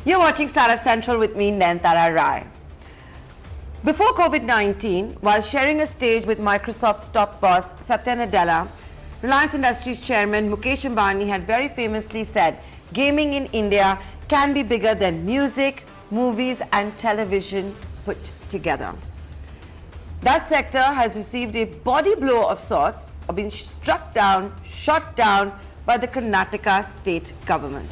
You're watching StartUp Central with me, Nayantara Rai. Before COVID-19, while sharing a stage with Microsoft's top boss, Satya Nadella, Reliance Industries chairman Mukesh Ambani had very famously said, gaming in India can be bigger than music, movies and television put together. That sector has received a body blow of sorts, or been struck down, shot down by the Karnataka state government.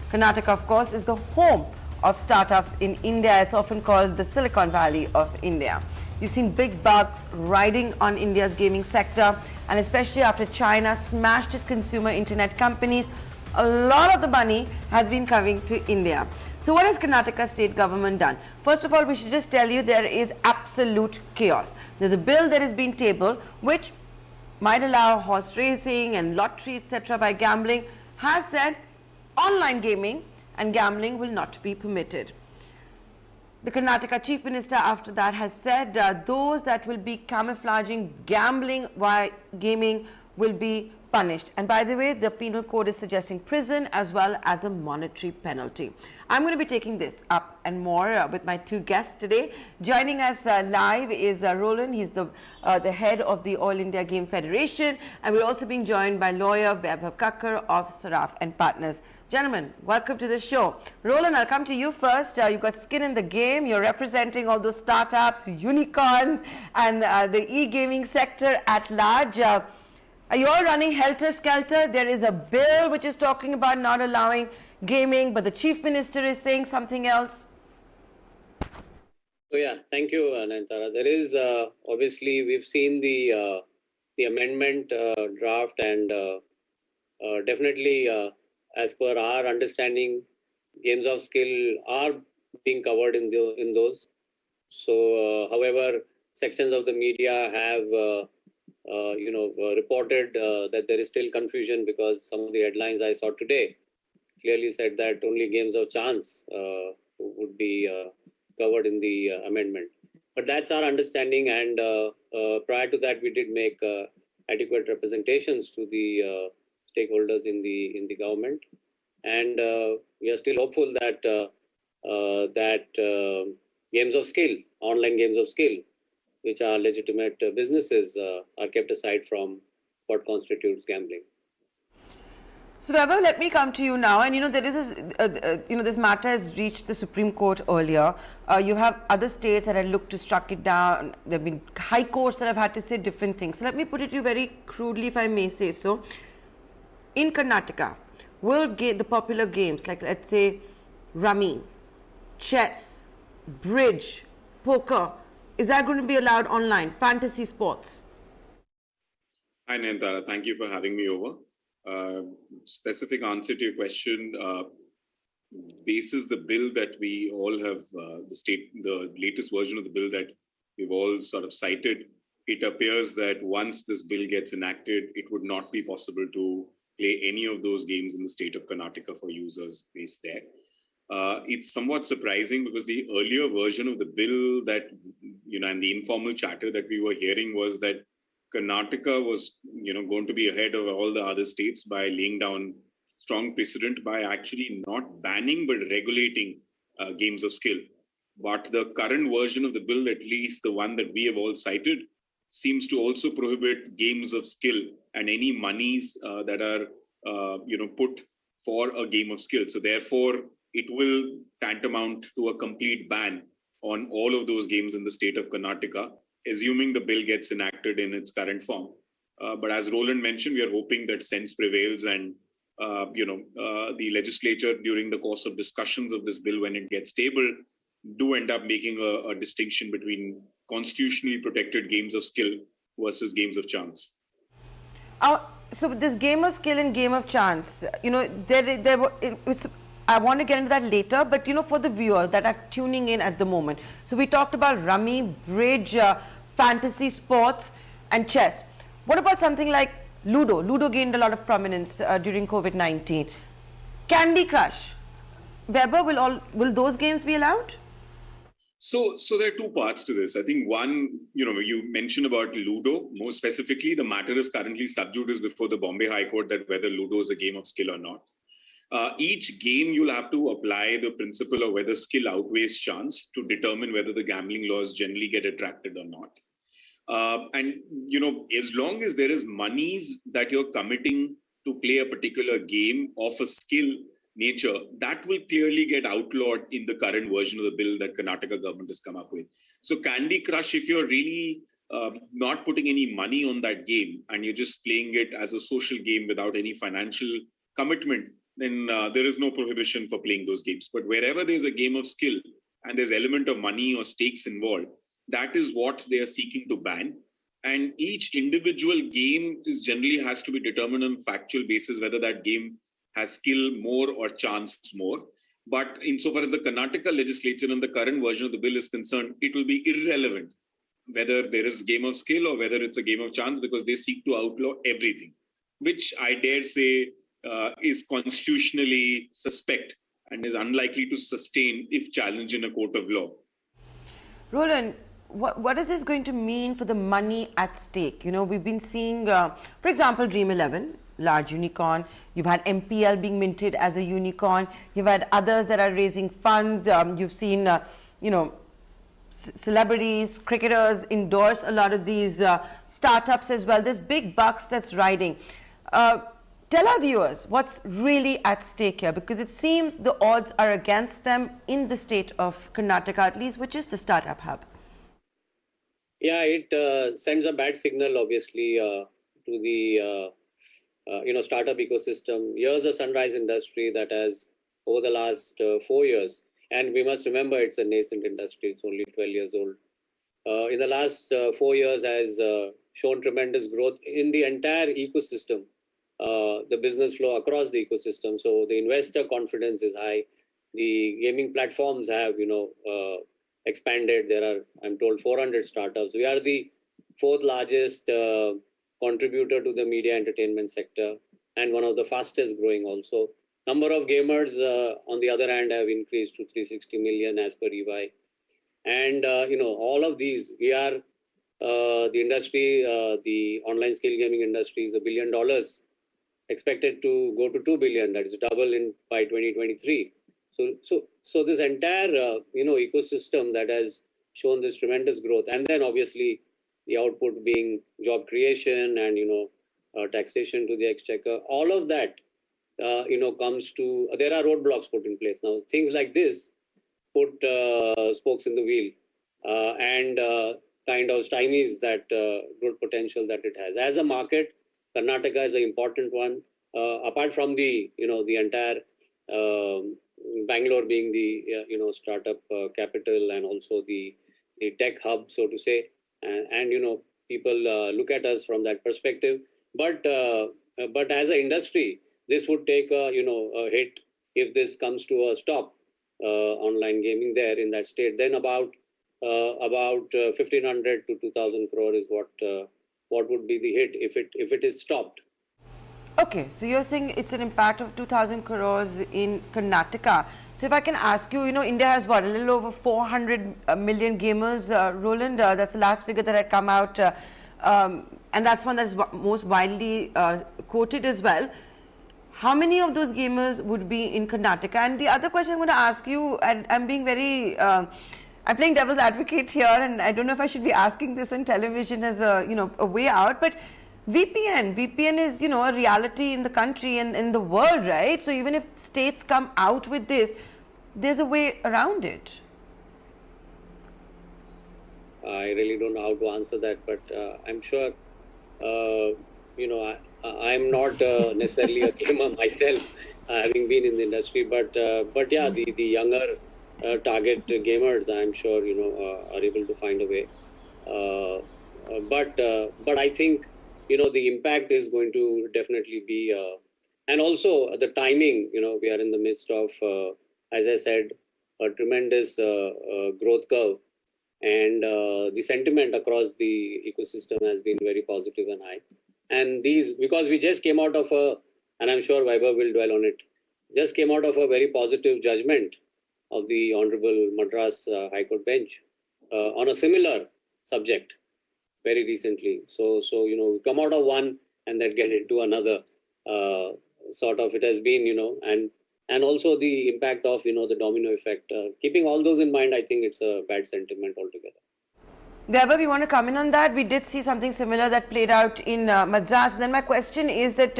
Karnataka, of course, is the home of startups in India. It's often called the Silicon Valley of India. You've seen big bucks riding on India's gaming sector, and especially after China smashed its consumer internet companies, a lot of the money has been coming to India. So what has Karnataka state government done? First of all, we should just tell you there is absolute chaos. There's a bill that has been tabled which might allow horse racing and lottery, etc. by gambling, has said online gaming and gambling will not be permitted. The Karnataka Chief Minister after that has said those that will be camouflaging gambling while gaming will be punished. And by the way, the penal code is suggesting prison as well as a monetary penalty. I'm going to be taking this up and more with my two guests today. Joining us live is Roland. He's the head of the All India Game Federation, and we're also being joined by lawyer Vaibhav Kakkar of Saraf and Partners. Gentlemen, welcome to the show. Roland, I'll come to you first. You've got skin in the game. You're representing all those startups, unicorns, and the e-gaming sector at large. Are you all running helter-skelter? There is a bill which is talking about not allowing gaming, but the Chief Minister is saying something else. So yeah, thank you, Nayantara. There is obviously we've seen the amendment draft, and definitely as per our understanding, games of skill are being covered in those. So, however, sections of the media have reported that there is still confusion because some of the headlines I saw today clearly said that only games of chance would be covered in the amendment. But that's our understanding, and prior to that, we did make adequate representations to the stakeholders in the government, and we are still hopeful that games of skill, online games of skill, which are legitimate businesses, are kept aside from what constitutes gambling. So, Vaibhav, let me come to you now. And there is this matter has reached the Supreme Court earlier. You have other states that have looked to struck it down. There have been high courts that have had to say different things. So, let me put it to you very crudely, if I may say so. In Karnataka, will the popular games like, let's say, rummy, chess, bridge, poker, is that going to be allowed online? Fantasy sports? Hi, Nayantara. Thank you for having me over. Specific answer to your question, basis the bill that we all have, the latest version of the bill that we've all sort of cited, it appears that once this bill gets enacted, it would not be possible to play any of those games in the state of Karnataka for users based there. It's somewhat surprising because the earlier version of the bill that, and the informal chatter that we were hearing was that Karnataka was, going to be ahead of all the other states by laying down strong precedent by actually not banning but regulating games of skill. But the current version of the bill, at least the one that we have all cited, seems to also prohibit games of skill and any monies that are, put for a game of skill. So therefore, it will tantamount to a complete ban on all of those games in the state of Karnataka, assuming the bill gets enacted in its current form. But as Roland mentioned, we are hoping that sense prevails and, the legislature during the course of discussions of this bill, when it gets tabled, do end up making a distinction between constitutionally protected games of skill versus games of chance. So this game of skill and game of chance, I want to get into that later, but for the viewers that are tuning in at the moment. So we talked about rummy, bridge, fantasy sports and chess. What about something like Ludo? Ludo gained a lot of prominence during COVID-19. Candy Crush. Vaibhav, will those games be allowed? So there are two parts to this. I think one, you mentioned about Ludo. More specifically, the matter is currently sub judice before the Bombay High Court that whether Ludo is a game of skill or not. Each game you'll have to apply the principle of whether skill outweighs chance to determine whether the gambling laws generally get attracted or not. And as long as there is monies that you're committing to play a particular game of a skill nature, that will clearly get outlawed in the current version of the bill that Karnataka government has come up with. So Candy Crush, if you're really not putting any money on that game and you're just playing it as a social game without any financial commitment, then there is no prohibition for playing those games. But wherever there's a game of skill and there's element of money or stakes involved, that is what they are seeking to ban. And each individual game generally has to be determined on factual basis whether that game has skill more or chance more. But insofar as the Karnataka legislature and the current version of the bill is concerned, it will be irrelevant whether there is a game of skill or whether it's a game of chance, because they seek to outlaw everything, which I dare say is constitutionally suspect and is unlikely to sustain if challenged in a court of law. Roland, what is this going to mean for the money at stake? We've been seeing, for example, Dream 11, large unicorn. You've had MPL being minted as a unicorn. You've had others that are raising funds. You've seen, celebrities, cricketers endorse a lot of these startups as well. There's big bucks that's riding. Tell our viewers what's really at stake here, because it seems the odds are against them in the state of Karnataka, at least, which is the startup hub. Yeah, it sends a bad signal, obviously, to the startup ecosystem. Here's a sunrise industry that has, over the last 4 years, and we must remember it's a nascent industry, it's only 12 years old. In the last 4 years has shown tremendous growth in the entire ecosystem, the business flow across the ecosystem. So the investor confidence is high. The gaming platforms have, expanded. There are, I'm told, 400 startups. We are the fourth largest contributor to the media entertainment sector and one of the fastest growing also. Number of gamers, on the other hand, have increased to 360 million as per EY. And, all of these, we are the industry, the online skill gaming industry is $1 billion, expected to go to 2 billion, that is double by 2023. So this entire, ecosystem that has shown this tremendous growth, and then obviously the output being job creation and, taxation to the exchequer, all of that, comes to, there are roadblocks put in place. Now, things like this put spokes in the wheel and kind of stymies that growth potential that it has. As a market, Karnataka is an important one. Apart from the, the entire Bangalore being the, startup capital and also the tech hub, so to say. And people look at us from that perspective. But as an industry, this would take a hit if this comes to a stop. Online gaming there in that state, then about 1,500 to 2,000 crore is what would be the hit if it is stopped. Okay, so you're saying it's an impact of 2,000 crores in Karnataka. So if I can ask you, India has what, a little over 400 million gamers, Roland? That's the last figure that had come out, and that's one that's most widely quoted as well. How many of those gamers would be in Karnataka? And the other question I'm going to ask you, and I'm being very, I'm playing devil's advocate here, and I don't know if I should be asking this on television as a way out, but VPN is, a reality in the country and in the world, right? So even if states come out with this, there's a way around it. I really don't know how to answer that, but I'm sure, I'm not necessarily a gamer myself, having been in the industry, but yeah, the younger target gamers, I'm sure, are able to find a way. But I think, the impact is going to definitely be, and also the timing, we are in the midst of, as I said, a tremendous growth curve, and the sentiment across the ecosystem has been very positive and high. And these, because we just came out of and I'm sure Vaibhav will dwell on it, just came out of a very positive judgment of the Honorable Madras High Court bench on a similar subject very recently. So we come out of one and then get into another sort of, it has been, and and also the impact of, the domino effect. Keeping all those in mind, I think it's a bad sentiment altogether. Vaibhav, you want to come in on that? We did see something similar that played out in Madras. Then my question is that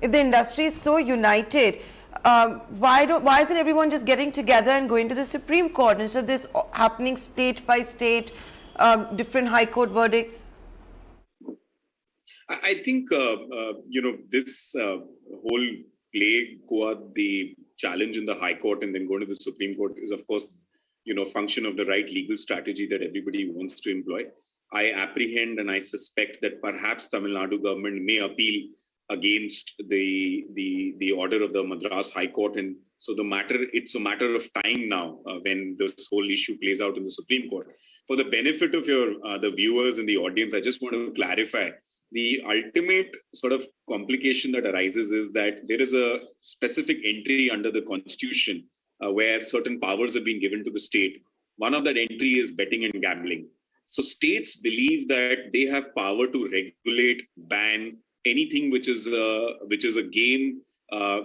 if the industry is so united, why isn't everyone just getting together and going to the Supreme Court instead of this happening state by state, different high court verdicts? I think, this whole play toward the challenge in the High Court and then going to the Supreme Court is, of course, function of the right legal strategy that everybody wants to employ. I apprehend and I suspect that perhaps Tamil Nadu government may appeal against the order of the Madras High Court, and so it's a matter of time now when this whole issue plays out in the Supreme Court. For the benefit of the viewers and the audience, I just want to clarify the ultimate sort of complication that arises is that there is a specific entry under the Constitution where certain powers have been given to the state. One of that entry is betting and gambling. So states believe that they have power to regulate, ban anything which is a game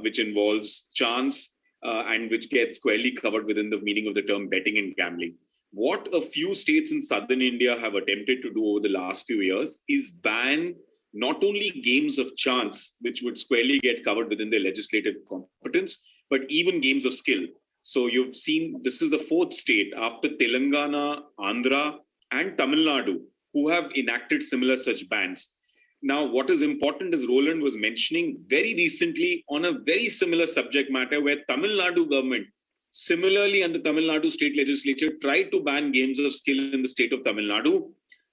which involves chance and which gets squarely covered within the meaning of the term betting and gambling. What a few states in southern India have attempted to do over the last few years is ban not only games of chance, which would squarely get covered within their legislative competence, but even games of skill. So you've seen this is the fourth state after Telangana, Andhra, and Tamil Nadu who have enacted similar such bans. Now, what is important, as Roland was mentioning very recently on a very similar subject matter where Tamil Nadu government, similarly and the Tamil Nadu state legislature, tried to ban games of skill in the state of Tamil Nadu.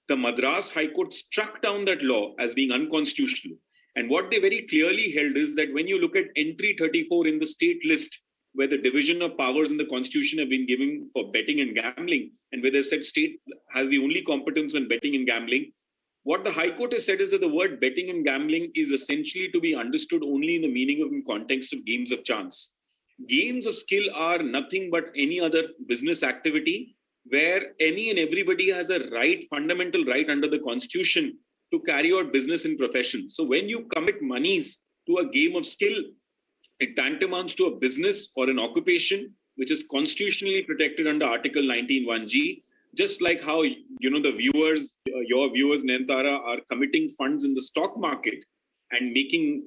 The Madras High Court struck down that law as being unconstitutional. And what they very clearly held is that when you look at entry 34 in the state list, where the division of powers in the Constitution have been given for betting and gambling, and where they said state has the only competence on betting and gambling, what the High Court has said is that the word betting and gambling is essentially to be understood only in the meaning of in context of games of chance. Games of skill are nothing but any other business activity where any and everybody has a right, fundamental right under the Constitution to carry out business and profession. So when you commit monies to a game of skill, it tantamounts to a business or an occupation which is constitutionally protected under Article 19(1)(g). Just like how the viewers, your viewers, Nayantara, are committing funds in the stock market and making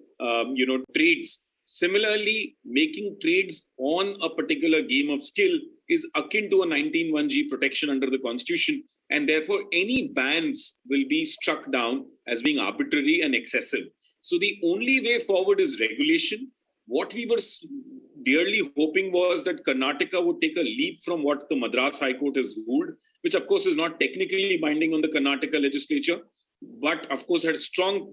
trades. Similarly, making trades on a particular game of skill is akin to a 19(1)(g) protection under the Constitution, and therefore any bans will be struck down as being arbitrary and excessive. So the only way forward is regulation. What we were dearly hoping was that Karnataka would take a leap from what the Madras High Court has ruled, which of course is not technically binding on the Karnataka legislature, but of course had strong,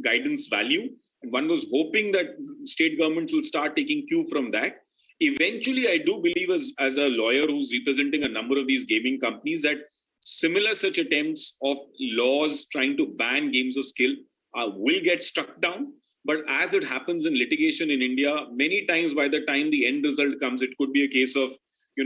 guidance value. And one was hoping that state governments will start taking cue from that. Eventually, I do believe as a lawyer who's representing a number of these gaming companies that similar such attempts of laws trying to ban games of skill will get struck down. But as it happens in litigation in India, many times by the time the end result comes, it could be a case of,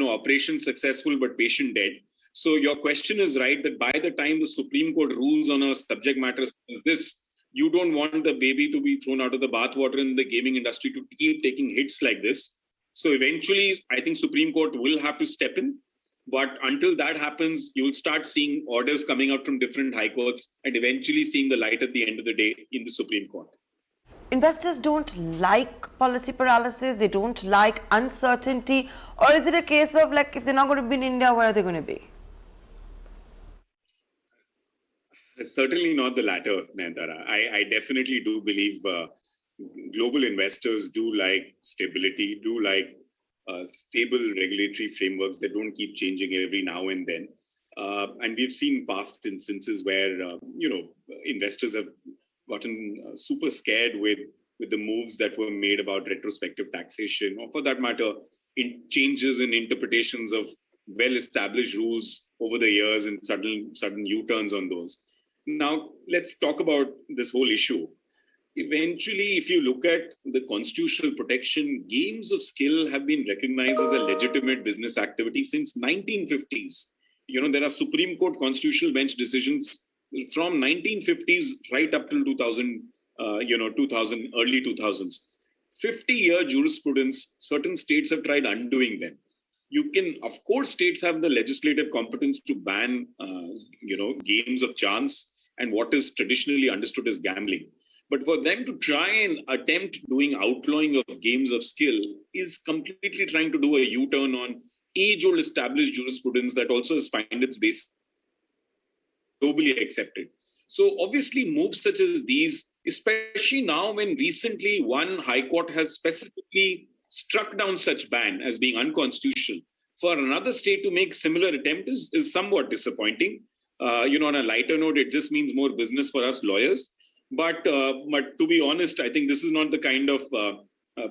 operation successful but patient dead. So your question is right that by the time the Supreme Court rules on a subject matter as this, you don't want the baby to be thrown out of the bathwater in the gaming industry to keep taking hits like this. So eventually, I think Supreme Court will have to step in. But until that happens, you'll start seeing orders coming out from different high courts and eventually seeing the light at the end of the day in the Supreme Court. Investors don't like policy paralysis, they don't like uncertainty, or is it a case of like if they're not going to be in India, where are they going to be? It's certainly not the latter, Nayantara. I definitely do believe global investors do like stability, do like stable regulatory frameworks that don't keep changing every now and then. And we've seen past instances where, investors have gotten super scared with the moves that were made about retrospective taxation, or for that matter, in changes in interpretations of well-established rules over the years and sudden U-turns on those. Now, let's talk about this whole issue. Eventually, if you look at the constitutional protection, games of skill have been recognized as a legitimate business activity since 1950s. There are Supreme Court constitutional bench decisions from 1950s right up till 2000, early 2000s. 50-year jurisprudence, certain states have tried undoing them. You can, of course, states have the legislative competence to ban, games of chance and what is traditionally understood as gambling. But for them to try and attempt doing outlawing of games of skill is completely trying to do a U-turn on age-old established jurisprudence that also has found its base globally accepted. So obviously moves such as these, especially now when recently one high court has specifically struck down such ban as being unconstitutional, for another state to make similar attempt is somewhat disappointing. On a lighter note, it just means more business for us lawyers. But to be honest, I think this is not the kind of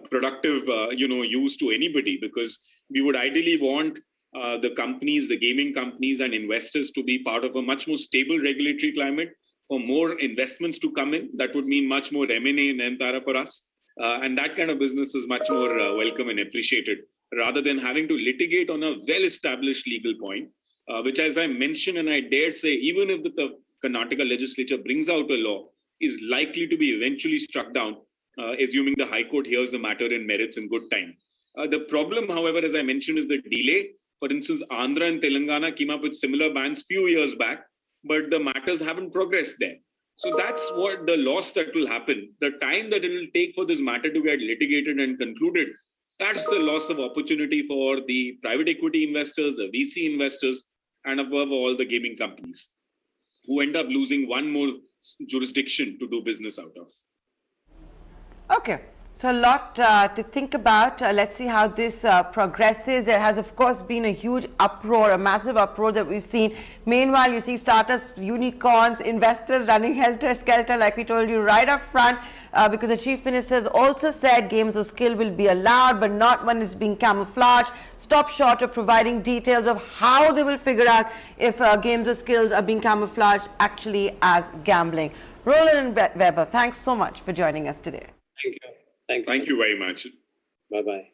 productive, use to anybody, because we would ideally want the companies, the gaming companies and investors to be part of a much more stable regulatory climate, for more investments to come in. That would mean much more M&A in Nayantara for us. And that kind of business is much more welcome and appreciated, rather than having to litigate on a well-established legal point, which, as I mentioned, and I dare say, even if the Karnataka legislature brings out a law, is likely to be eventually struck down, assuming the High Court hears the matter in merits in good time. The problem, however, as I mentioned, is the delay. For instance, Andhra and Telangana came up with similar bans few years back, but the matters haven't progressed there. So that's what the loss that will happen. The time that it will take for this matter to get litigated and concluded, that's the loss of opportunity for the private equity investors, the VC investors, and above all, the gaming companies, who end up losing one more jurisdiction to do business out of. Okay, so a lot to think about. Let's see how this progresses. There has, of course, been a huge uproar, a massive uproar that we've seen. Meanwhile, you see startups, unicorns, investors running helter-skelter, like we told you, right up front, because the Chief Minister has also said games of skill will be allowed, but not when it's being camouflaged. Stop short of providing details of how they will figure out if games of skills are being camouflaged actually as gambling. Roland and Vaibhav, thanks so much for joining us today. Thank you. Thank you very much. Bye-bye.